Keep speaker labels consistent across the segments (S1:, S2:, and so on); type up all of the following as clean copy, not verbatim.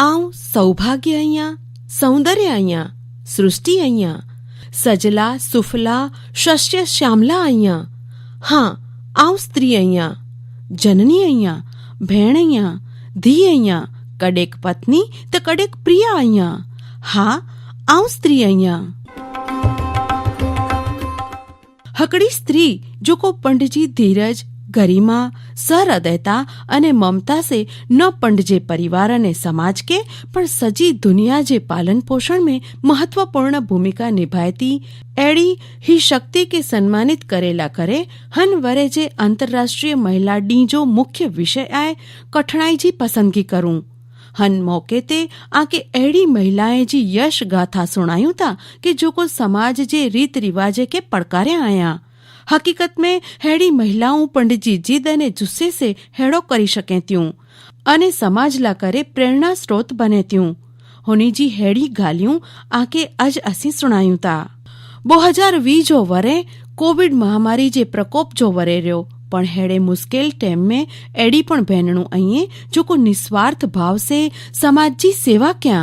S1: આવ સૌભાગ્ય અહીંયા, સૌંદર્ય અહીંયા, સૃષ્ટિ અહીંયા, સજલા સુફલા શસ્ય શ્યામલા અહીંયા. હા, આવ સ્ત્રી અહીંયા, જનની અહીંયા, ભેણ અહીંયા, ધી અહીંયા, કડેક પત્ની તો કડેક પ્રિયા અહીંયા. હા, આવ સ્ત્રી અહીંયા. હકડી સ્ત્રી જો કો पंडजी धीरज गरिमा सहृदयता अने ममता से न पंडजे परिवार अने समाज के पण सजी दुनिया जे पालन पोषण में महत्वपूर्ण भूमिका निभायती एड़ी ही शक्ति के सम्मानित करेला करे हन वरे जे अंतरराष्ट्रीय महिला डी जो मुख्य विषय आए कठिनाई जी पसंदगी करूं. हन मौके ते आके एड़ी महिलाएं जी यश गाथा सुनायूं था कि जो को समाज जे रीत रिवाजे के पड़कार्या आया. हकीकत में हेड़ी महिलाओं पंडितजी जिद अने जुस्से से हेड़ो करी सके त्यूं अने समाज ला करे प्रेरणा स्रोत बने त्यूं. होनी जी हेड़ी गालियूं आके अज असी सुनायूं था. 2020 जो वरे कोविड महामारी जे प्रकोप जो वरे रह्यो पण हेड़े मुश्किल टाइम में एड़ी पण बहनणू अहीं जो को निस्वार्थ भाव से समाज जी सेवा क्या.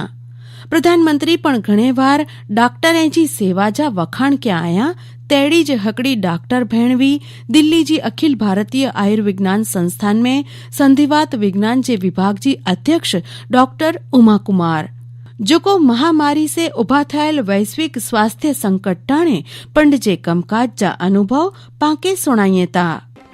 S1: प्रधानमंत्री पण घणे वार डॉक्टरें जी सेवा जा वखाण क्या आया तेड़ी ज हकड़ी डॉक्टर भेणवी दिल्ली जी अखिल भारतीय आयुर्विज्ञान संस्थान में संधिवात विज्ञान जे विभाग जी अध्यक्ष डॉक्टर उमा कुमार जो महामारी से उभा थयल वैश्विक स्वास्थ्य संकट टाणे पंडजे कमकाज जा अनुभव पाके सुनाइए ता.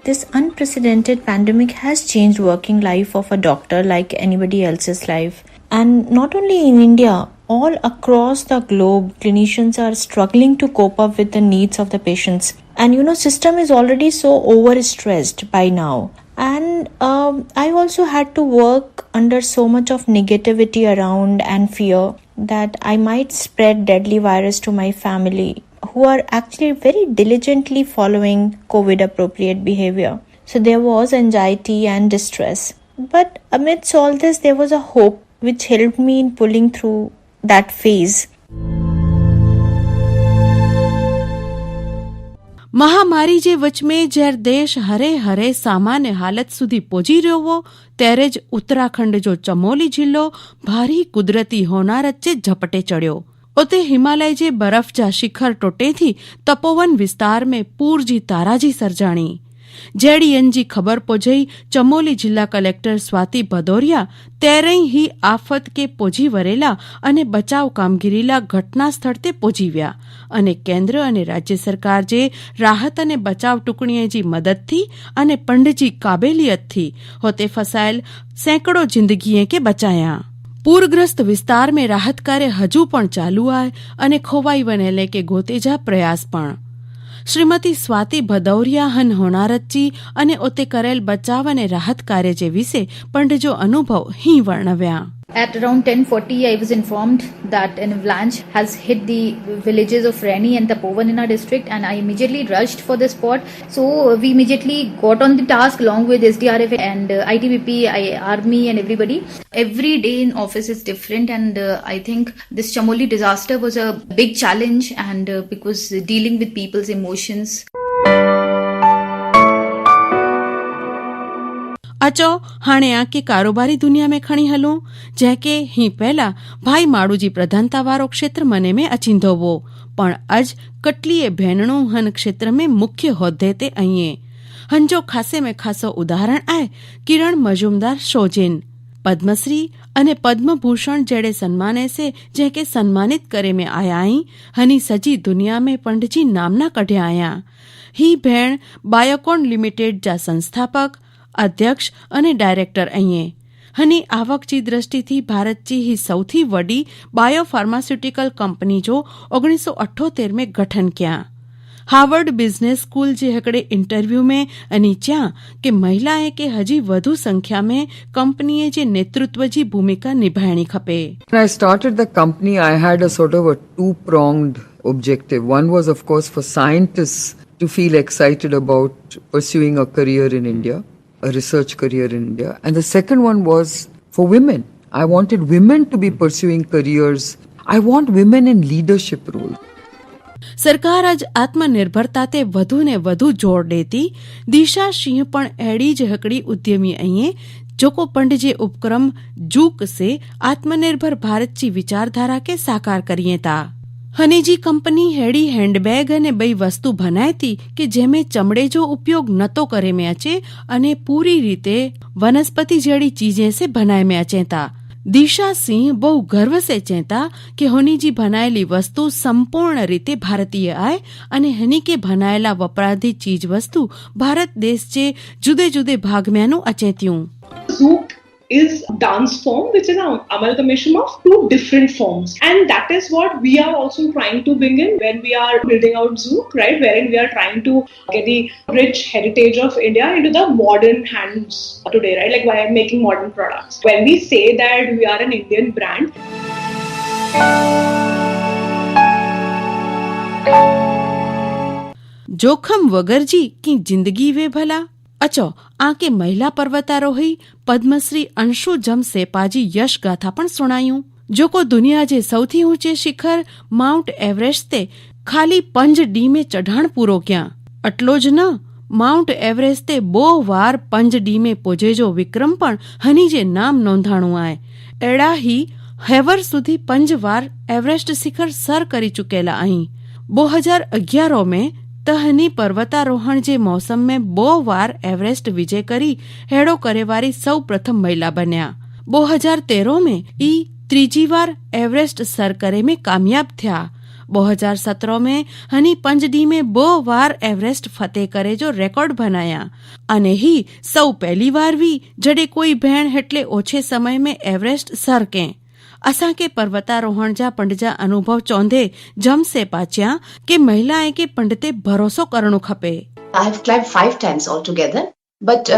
S2: This unprecedented pandemic has changed working life of a doctor like anybody else's life. And not only in India, all across the globe, clinicians are struggling to cope up with the needs of the patients. And system is already so overstressed by now. And I also had to work under so much of negativity around and fear that I might spread deadly virus to my family, who are actually very diligently following COVID appropriate behavior. So there was anxiety and distress. But amidst all this, there was a hope which helped me in pulling through that phase.
S1: महामारी जे वच में जैर देश हरे हरे सामान्य हालत सुधी पहुंची रह्यो हो त्यारे ज उत्तराखंड जो चमोली जिल्लो भारी कुदरती होनारत जे झपटे चढ़्यो. उते हिमालय जे बरफ जा शिखर टोटे थी तपोवन विस्तार में पूर जी ताराजी सर्जाणी. जेडीएन जी खबर पोजई चमोली जिला कलेक्टर स्वाति भदौरिया तेरे ही आफत के पोजी वरेला अने बचाव कामगीरीला घटना स्थल ते पोजी व्या अने केन्द्र अने राज्य सरकार जे राहत अने बचाव टुकड़ीए जी मदद थी अने पंडजी काबेलियत थी होते फसायल सैकड़ों जिंदगीए के बचाया. पूरग्रस्त विस्तार में राहत कार्य हजू पण चालू आए अने खोवाई वनेले के गोतेजा प्रयास पण. श्रीमती स्वाति भदौरिया हन होनारतजी अने ओते करेल बचाव अने राहत कार्य जे विषे पंडजो अनुभव ही वर्णव्या.
S3: At around 10:40, I was informed that an avalanche has hit the villages of Raini and Tapovan in our district, and I immediately rushed for the spot. So we immediately got on the task along with SDRF and ITBP, Army and everybody. Every day in office is different, and I think this Chamoli disaster was a big challenge, and because dealing with people's emotions.
S1: अचो हाणे आके कारोबारी दुनिया में खणी हलूं जैके ही पहला भाई माड़ूजी प्रधानता वारो क्षेत्र मने में अचींदो वो पण अज कटलीए भेणणू हन क्षेत्र में मुख्य होद्दे ते अहींए. हंजो खासे में खासो उदाहरण आए किरण मजूमदार शोजिन पद्मश्री अने पद्मभूषण जेड़े सम्माने से जैके सम्मानित करे में आया आई हनी सजी दुनिया में पंडजी नामना कढ्या आया. ही भेण बायोकॉन लिमिटेड जा संस्थापक अध्यक्ष अने डायरेक्टर अहींए. हनी आवक जी दृष्टिथी भारत जी ही सौथी वडी बायोफार्मास्यूटिकल कंपनी जो 1978 में गठन किया. हार्वर्ड बिजनेस स्कूल जे हिकड़े इंटरव्यू में अनी च्या के महिलाएं के हजी वधु संख्या में कंपनीए जे नेतृत्व जी भूमिका निभाइणी खपे.
S4: When I started the company, I had a sort of a two-pronged objective. One was, of course, for scientists to feel excited about pursuing a career in India, a research career in India. And the second one was for women. I wanted women to be pursuing careers. I want women in leadership roles.
S1: सरकार आज आत्मनिर्भरता ते વધુ ને વધુ જોર દેતી દિશા સિંહ પણ એડી જ હકડી ઉદ્યમી અહીં जोको पंड जे उपक्रम जूक से आत्मनिर्भर भारत जी विचारधारा के साकार करिए था। हनी जी कंपनी हेड़ी हैंडबैग अने बई वस्तु बनाए थी कि जेमे चमड़े जो उपयोग नतो करे में अचे अने पूरी रीते वनस्पति जड़ी चीजें से बनाए में अचे था। दिशा सिंह बहु गर्व से चेता कि हनी जी बनायेली वस्तु संपूर्ण रीते भारतीय आए अने हनी के बनायेला वपराधी चीज वस्तु भारत देश जे जुदे जुदे भाग में अचे थियूं।
S5: Zouk is dance form which is an amalgamation of two different forms, and that is what we are also trying to bring in when we are building out Zouk, right, wherein we are trying to get the rich heritage of India into the modern hands today, right, like by making modern products. When we say that we are an Indian brand,
S1: जोखम वगर जी की जिंदगी वे भला। अचो आके महिला पर्वतारोही पद्मश्री अंशु जम सेपाजी यश गाथा पण सुणायूं, जोको दुनिया जे सौथी ऊंचे शिखर माउंट एवरेस्ट ते खाली 5 डी में चढ़ाण पूरो कया। अटलो ज न, माउंट एवरेस्ट ते 2 वार 5 डी में पोजे जो विक्रम पण हनी जे नाम नोंधाणो आहे। एड़ा ही हेवर सुधी 5 वार एवरेस्ट शिखर सर करी चुकेला आहीं। 2011 में त हनी पर्वतारोहण जे मौसम में 2 वार एवरेस्ट विजय करी हेड़ो करे वारी सौ प्रथम महिला बन्या। 2013 में ई 3जी वार एवरेस्ट सर करे में कामयाब थया। 2017 में हनी 5 डी में 2 वार एवरेस्ट फतेह करे जो रेकॉर्ड बनाया अने ही सौ पहली वार भी जडे कोई भेण हेटले ओछे समय में एवरेस्ट सर के। असां के पर्वतारोहण जा पंड जा अनुभव चौंधे जम से पाच्या के महिलाएं के पंड ते भरोसो करणो खपे।
S6: I have climbed 5 times altogether, but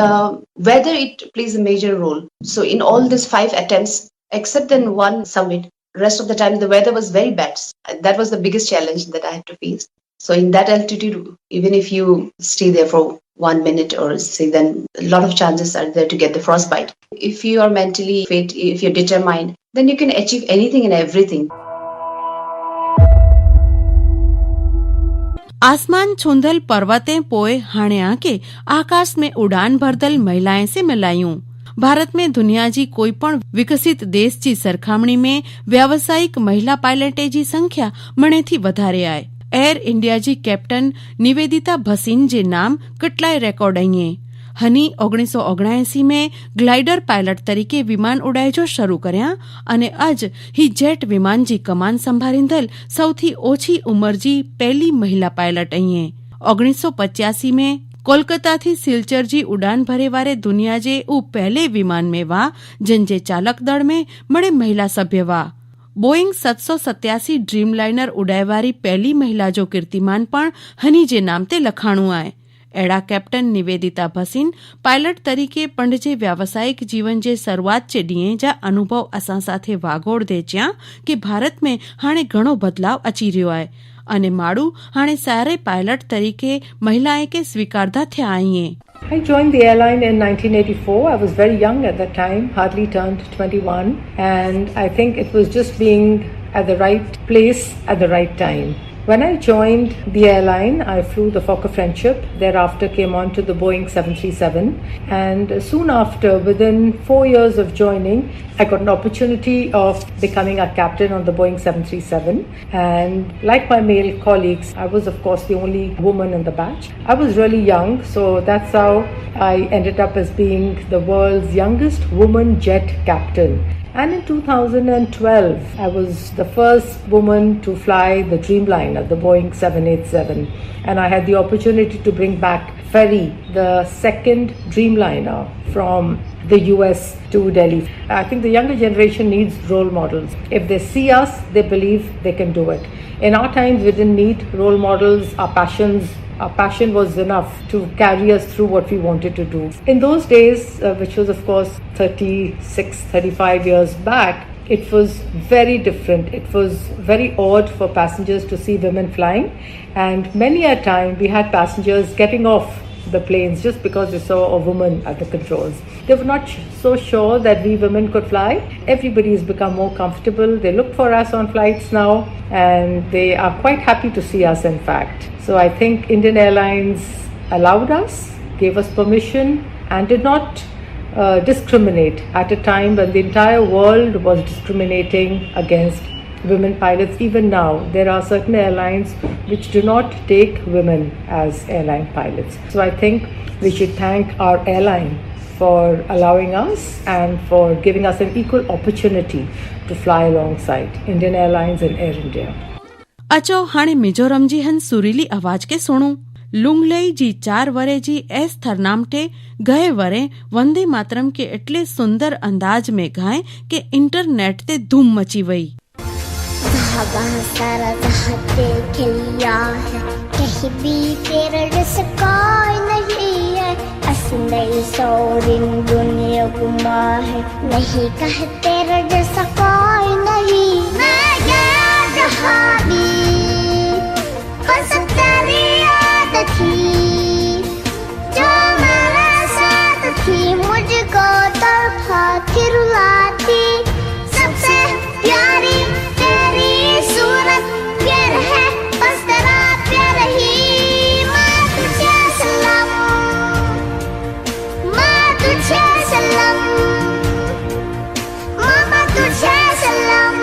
S6: weather it plays a major role. So in all these 5 attempts, except in one summit, rest of the time the weather was very bad. That was the biggest challenge that I had to face. So in that altitude, even if you stay there for 1 minute or say, then a lot of chances are there to get the frostbite. If you are mentally fit, if you're determined, then you can achieve anything and everything.
S1: आसमान छुंदल पर्वतें पोए हाणे आके आकाश में उड़ान भरदल महिलाएं से मिलायूं। भारत में दुनिया जी कोई पण विकसित देश जी सरखामणी में व्यावसायिक महिला पायलटे जी संख्या मणे थी वधारे आए। एयर इंडिया जी कैप्टन निवेदिता भसीन जे नाम કેટલાય રેકોર્ડ અહીં। હની 1979 में ग्लाइडर पायलट तरीके विमान उड़ाइजो शरू कर्या अने अज ही जेट विमान जी कमान संभाळींदल सौथी ओછી उमर जी पहली महिला पायलट અહીં। 1985 में कोलकाता थी सिलचर जी उड़ान भरे वारे दुनिया जे ऊ पहले विमान में वा जिन जे चालक दल में मळे महिला सभ्य वा। बोइंग 787 ड्रीमलाइनर उड़ायवारी पहली महिला जो कीर्तिमान पण हनी जे नाम ते लखाणु आहे। एड़ा कैप्टन निवेदिता भसीन पायलट तरीके पंड जे व्यावसायिक जीवन जे शुरुआत जे ॾींहं जा अनुभव असां साथे वागोड़ दे च्या कि भारत में हाणे घणो बदलाव अची रहियो आहे अने माण्हू हाणे सारे पायलट तरीके महिलाएं के स्वीकारदा थिया आहिनि।
S7: I joined the airline in 1984. I was very young at that time, hardly turned 21, and I think it was just being at the right place at the right time. When I joined the airline, I flew the Fokker Friendship. Thereafter came on to the Boeing 737, and soon after, within 4 years of joining, I got an opportunity of becoming a captain on the Boeing 737. And like my male colleagues, I was of course the only woman in the batch. I was really young, so that's how I ended up as being the world's youngest woman jet captain. And in 2012, I was the first woman to fly the Dreamliner, the Boeing 787. And I had the opportunity to bring back Ferry, the second Dreamliner from the US to Delhi. I think the younger generation needs role models. If they see us, they believe they can do it. In our times, we didn't need role models. Our passion was enough to carry us through what we wanted to do. In those days, which was of course 36, 35 years back, it was very different. It was very odd for passengers to see women flying, and many a time we had passengers getting off the planes just because they saw a woman at the controls. They were not so sure that we women could fly. Everybody has become more comfortable. They look for us on flights now, and they are quite happy to see us, in fact. So I think Indian Airlines allowed us, gave us permission, and did not discriminate at a time when the entire world was discriminating against women pilots. Even now, there are certain airlines which do not take women as airline pilots. So I think we should thank our airline for allowing us and for giving us an equal opportunity to fly alongside Indian Airlines and Air India.
S1: अचो हाणे मिजोरम जी हन सुरीली आवाज के सुणू। लुंगलई जी 4 वरे G S थरनामटे गए वरे वंदे मातरम के एटले सुंदर अंदाज में गाए के इंटरनेट ते धूम मची वई।
S8: सारा चाहते खिलिया है, कहीं भी तेरा जैसा कोई नहीं है, असली सोरिन दुनिया गुमा है, नहीं कहे तेरा जैसा कोई नहीं। मैं गया जहाँ भी बस तेरी याद थी, जो मेरे साथ थी मुझको तड़पाती रुलाती, सबसे प्यारी तेरी सूरत प्यार है, बस तेरा प्यार ही। माँ तुझे सलाम, माँ तुझे सलाम, मामा तुझे सलाम।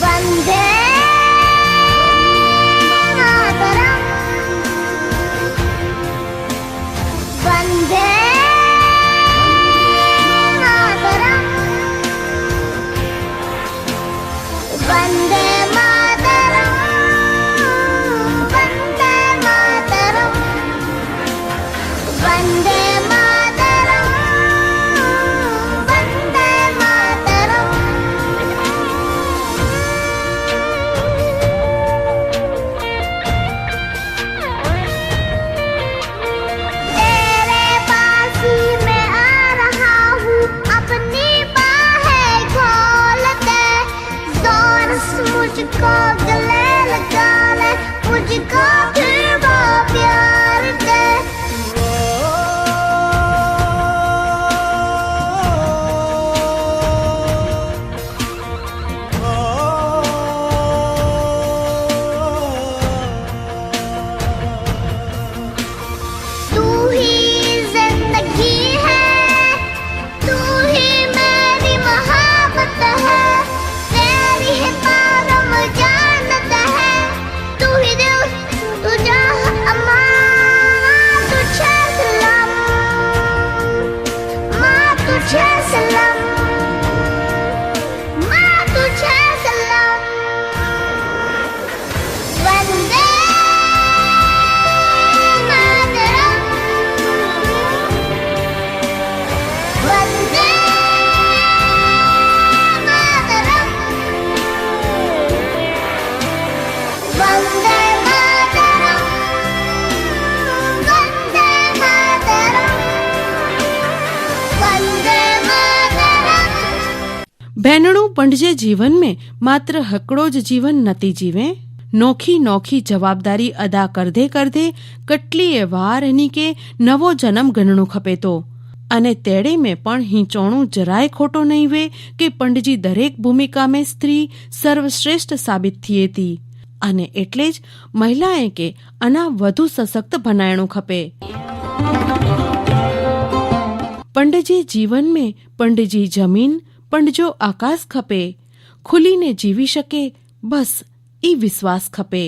S8: वंदे मातरम, वंदे मातरम, वंदे मातरम, वंदे मातरम, वंदे मातरम, वंदे मातरम। तेरे पास ही मैं आ रहा हूँ, अपनी बाहें खोल दे, जोर से मुझको गले लगा ले, मुझको फिर वो प्यार दे। तू ही जिंदगी है, तू ही मेरी मोहब्बत है, तेरी है तारम जानत है, तू ही दिल तुझा अम्मां तुझे सलाम, माँ तुझे सलाम, माँ तुझे सलाम। वंदे मातरम, वंदे मातरम, वंदे मातरम, वंदे मातरम, वंदे मातरम।
S1: भेनणू पंडजे जीवन में मात्र हकड़ो ज जीवन नती जीवे, नोखी नोखी जवाबदारी अदा करदे करदे कटलीए वार एनी के नवो जन्म गणणो खपे तो। अने तेड़े में पण हींचोणू જરાય ખોટો નહીં વે કે पंडजी दरेक भूमिका में स्त्री सर्वश्रेष्ठ साबित थिए थी, अने एटले ज महिलाए के अना વધુ सशक्त बनायणो खपे। पंडजी जीवन में पंडजी जमीन पंडजो आकाश खपे, खुलीने जीवी शके बस ई विश्वास खपे।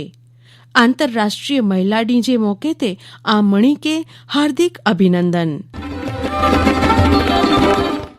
S1: आंतरराष्ट्रीय महिला डी जे मौके ते आ मणी के हार्दिक अभिनंदन।